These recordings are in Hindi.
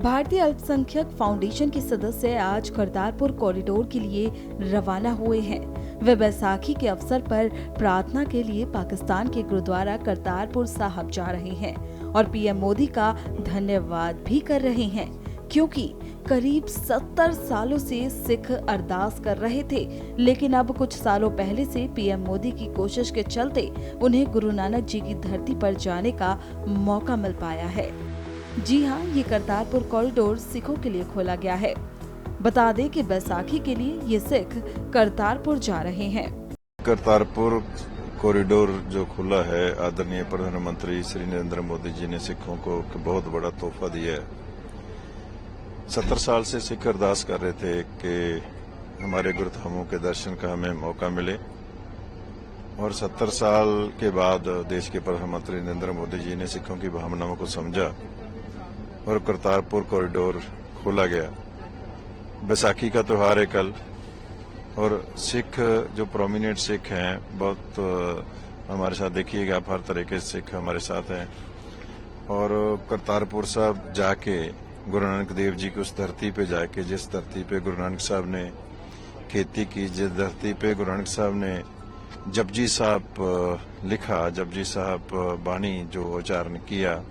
भारतीय अल्पसंख्यक फाउंडेशन के सदस्य आज करतारपुर कॉरिडोर के लिए रवाना हुए हैं। वे बैसाखी के अवसर पर प्रार्थना के लिए पाकिस्तान के गुरुद्वारा करतारपुर साहब जा रहे हैं और पीएम मोदी का धन्यवाद भी कर रहे हैं, क्योंकि करीब 70 सालों से सिख अरदास कर रहे थे, लेकिन अब कुछ सालों पहले से पीएम मोदी की कोशिश के चलते उन्हें गुरु नानक जी की धरती पर जाने का मौका मिल पाया है। जी हाँ, ये करतारपुर कॉरिडोर सिखों के लिए खोला गया है। बता दें कि बैसाखी के लिए ये सिख करतारपुर जा रहे हैं। करतारपुर कॉरिडोर जो खुला है, आदरणीय प्रधानमंत्री श्री नरेंद्र मोदी जी ने सिखों को बहुत बड़ा तोहफा दिया है। 70 साल से सिख अरदास कर रहे थे कि हमारे गुरुधामों के दर्शन का हमें मौका मिले, और 70 साल के बाद देश के प्रधानमंत्री नरेंद्र मोदी जी ने सिखों की भावनाओं को समझा और करतारपुर कॉरिडोर खोला गया। बैसाखी का त्योहार है कल, और सिख जो प्रोमिनेंट सिख हैं, बहुत हमारे साथ देखिएगा, आप हर तरह के सिख हमारे साथ हैं। और करतारपुर साहब जाके गुरु नानक देव जी की उस धरती पे जाके, जिस धरती पे गुरु नानक साहब ने खेती की, जिस धरती पे गुरु नानक साहब ने जपजी साहब लिखा, जपजी साहब बाणी जो उच्चारण किया,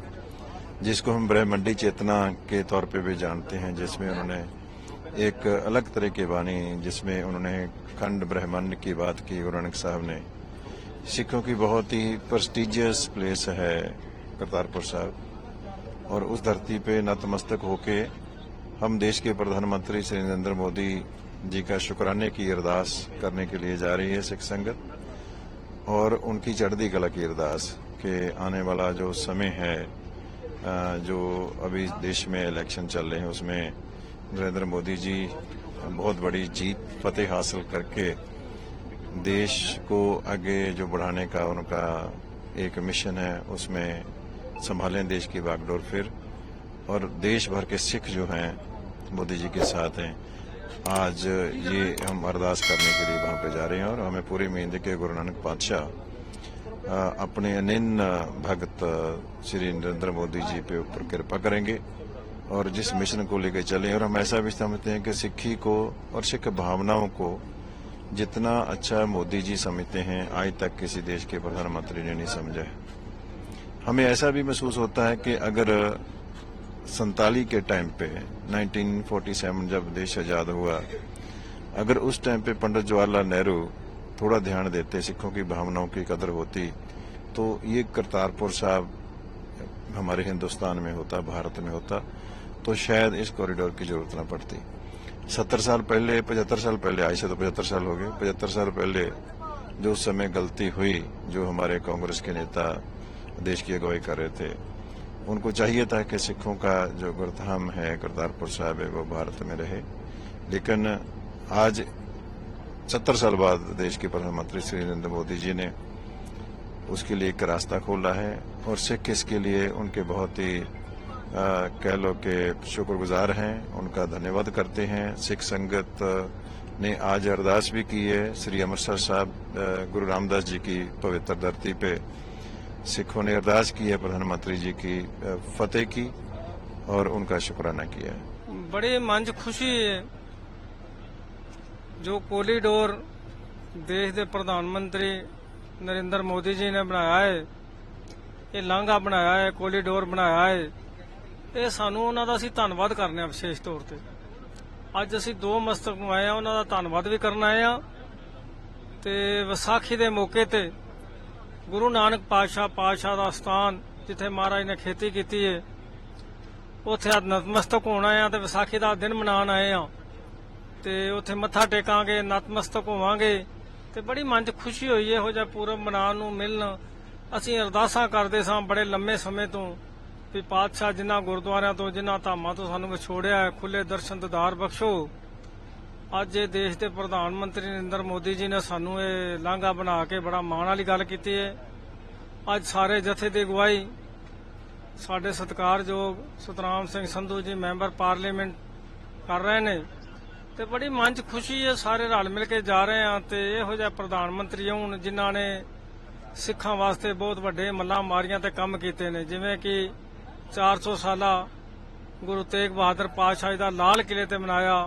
जिसको हम ब्रह्मंडी चेतना के तौर पे भी जानते हैं, जिसमें उन्होंने एक अलग तरह की बानी, जिसमें उन्होंने खंड ब्रह्मांड की बात की गुरु नानक साहब ने। सिखों की बहुत ही प्रेस्टिजियस प्लेस है करतारपुर साहब, और उस धरती पे नतमस्तक होके हम देश के प्रधानमंत्री श्री नरेंद्र मोदी जी का शुक्राने की अरदास करने के लिए जा रही है सिख संगत, और उनकी चढ़ती कला की अरदास के आने वाला जो समय है, जो अभी देश में इलेक्शन चल रहे हैं, उसमें नरेंद्र मोदी जी बहुत बड़ी जीत फतेह हासिल करके देश को आगे जो बढ़ाने का उनका एक मिशन है, उसमें संभालें देश की बागडोर फिर, और देश भर के सिख जो हैं मोदी जी के साथ हैं। आज ये हम अरदास करने के लिए वहां पे जा रहे हैं, और हमें पूरी उम्मीद है कि गुरु नानक पातशाह अपने अनिन्न भक्त श्री नरेंद्र मोदी जी पे ऊपर कृपा करेंगे और जिस मिशन को लेकर चलें। और हम ऐसा भी समझते हैं कि सिक्खी को और सिख भावनाओं को जितना अच्छा मोदी जी समझते हैं, आज तक किसी देश के प्रधानमंत्री ने नहीं समझा है। हमें ऐसा भी महसूस होता है कि अगर 47 के टाइम पे 1947 जब देश आजाद हुआ, अगर उस टाइम पे पंडित जवाहरलाल नेहरू थोड़ा ध्यान देते, सिखों की भावनाओं की कदर होती, तो ये करतारपुर साहब हमारे हिंदुस्तान में होता, भारत में होता, तो शायद इस कॉरिडोर की जरूरत न पड़ती। 70 साल पहले, 75 साल पहले, आज से तो 75 साल हो गए, 75 साल पहले जो उस समय गलती हुई, जो हमारे कांग्रेस के नेता देश की अगुवाई कर रहे थे, उनको चाहिए था कि सिखों का जो गुरुधाम है करतारपुर साहब है, वो भारत में रहे। लेकिन आज 70 साल बाद देश के प्रधानमंत्री श्री नरेंद्र मोदी जी ने उसके लिए एक रास्ता खोला है, और सिख इसके लिए उनके बहुत ही कह लो कि शुक्रगुजार हैं, उनका धन्यवाद करते हैं। सिख संगत ने आज अरदास भी की है श्री अमृतसर साहब, गुरु रामदास जी की पवित्र धरती पे सिखों ने अरदास की है प्रधानमंत्री जी की फतेह की, और उनका शुक्राना किया है। बड़ी मंज खुशी है जो कॉरिडोर देश के प्रधानमंत्री नरेंद्र मोदी जी ने बनाया है, ये लांघा बनाया है, कॉरिडोर बनाया है, ये सानू उन्हां दा असीं धन्नवाद करने आ। विशेष तौर ते अज असीं 2 मस्तक आए आ, उन्हां दा धन्नवाद भी करना आए आ। ते विसाखी दे मौके ते गुरु नानक पातशाह दा स्थान, जिथे महाराज ने खेती कीती है, उत्थे अज नतमस्तक होना आ ते विसाखी दा दिन मनाण आए आ, ते उत्थे मत्था टेकांगे, नतमस्तक होवांगे, ते बड़ी मन च खुशी होई इहो जिहा पूरब मनाउण नूं मिलण। असीं अरदासां करदे सां बड़े लंबे समय तो भी पातशाह जिन्हां गुरुद्वारिਆਂ ਤੋਂ, जिन्हां धामां ਤੋਂ ਸਾਨੂੰ ਵਿਛੋੜਿਆ ਹੈ, खुले दर्शन दीदार बख्शो। ਅੱਜ ਇਹ देश के प्रधानमंत्री नरेंद्र मोदी जी ने सानू ये लांघा बना के बड़ा माण वाली गल कीती है। ਅੱਜ सारे जथे की अगुवाई साडे सत्कारयोग सतराम सिंह संधू जी मैंबर पार्लीमेंट कर रहे ने, ते बड़ी मन च खुशी है, सारे रल मिल के जा रहे हैं। तो इहो जिहा प्रधानमंत्री आउण जिन्हां ने सिखां वास्ते बहुत वड्डे मल्लां मारियां ते काम कीते ने, जिवें कि 400 साला गुरु तेग बहादुर पातशाही दा लाल किले ते मनाया,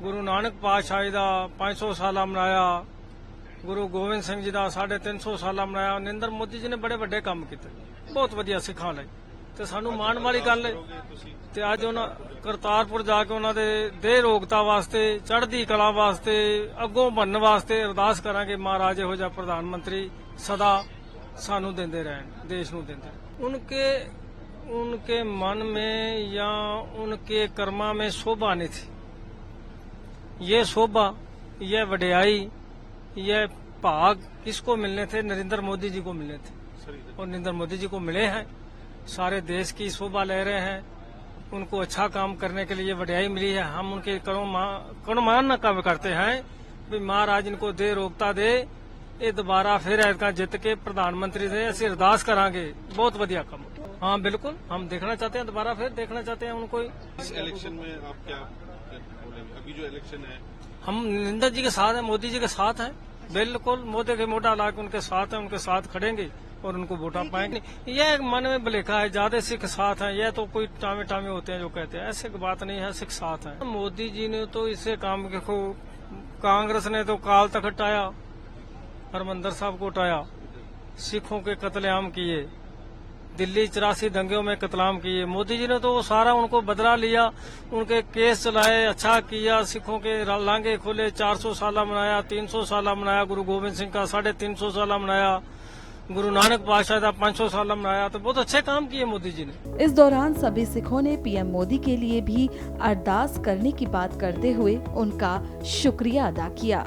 गुरु नानक पातशाही दा 500 साला मनाया, गुरु गोविंद सिंह जी दा 350 साला मनाया। नरेंद्र मोदी जी ने बड़े ਵੱਡੇ ਕੰਮ ਕੀਤੇ, ਬਹੁਤ ਵਧੀਆ ਸਿੱਖਾਂ ਲਈ, ਤੇ ਸਾਨੂੰ ਮਾਣ ਵਾਲੀ ਗੱਲ ਹੈ। ਤੇ ਅੱਜ ਉਹਨਾਂ ਕਰਤਾਰਪੁਰ ਜਾ ਕੇ ਉਹਨਾਂ ਦੇ ਦੇਹ ਰੋਗਤਾ ਵਾਸਤੇ, ਚੜ੍ਹਦੀ ਕਲਾ ਵਾਸਤੇ, ਅੱਗੋਂ ਬਣਨ ਵਾਸਤੇ ਅਰਦਾਸ ਕਰਾਂਗੇ ਮਹਾਰਾਜ ਇਹੋ ਜਿਹਾ ਪ੍ਰਧਾਨ ਮੰਤਰੀ ਸਦਾ ਸਾਨੂੰ ਦਿੰਦੇ ਰਹਿਣ, ਦੇਸ਼ ਨੂੰ ਦਿੰਦੇ ਰਹਿਣ। उनके मन में या उनके कर्मा में शोभा नहीं थी। ये शोभा, ये वड्याई, ये भाग किसको मिलने थे? नरेंद्र मोदी जी को मिलने थे, और नरेंद्र मोदी जी को मिले हैं। सारे देश की शोभा ले रहे हैं, उनको अच्छा काम करने के लिए वड्याई मिली है। हम उनके कणमान काम करते हैं भी महाराज इनको दे रोकता दे, ये दोबारा फिर ऐतका जित के प्रधानमंत्री से ऐसी अरदास करांगे। बहुत बढ़िया काम। हाँ बिल्कुल, हम देखना चाहते हैं, दोबारा फिर देखना चाहते हैं उनको। इस इलेक्शन में आप क्या बोलेंगे? अभी जो इलेक्शन है, हम नरेंद्र जी के साथ हैं, मोदी जी के साथ हैं, बिल्कुल मोदी के मोटा ला के उनके साथ हैं, उनके साथ खड़ेंगे और उनको वोटा पाएंगे। यह मन में भलेखा है, ज्यादा सिख साथ हैं, यह तो कोई टामे टामे होते हैं जो कहते हैं, ऐसे बात नहीं है, सिख साथ हैं। मोदी जी ने तो इससे काम देखो, कांग्रेस ने तो काल तक हटाया, हरमंदर साहब को हटाया, सिखों के कत्लेआम किए, दिल्ली 84 दंगों में कत्लेआम किए। मोदी जी ने तो सारा उनको बदला लिया, उनके केस चलाए, अच्छा किया, सिखों के लांगे खोले, 400 साला मनाया, 300 साला मनाया, गुरु गोविंद सिंह का 350 साला मनाया, गुरु नानक पातशाह का 500 साला मनाया। तो बहुत अच्छे काम किए मोदी जी ने। इस दौरान सभी सिखों ने पीएम मोदी के लिए भी अरदास करने की बात करते हुए उनका शुक्रिया अदा किया।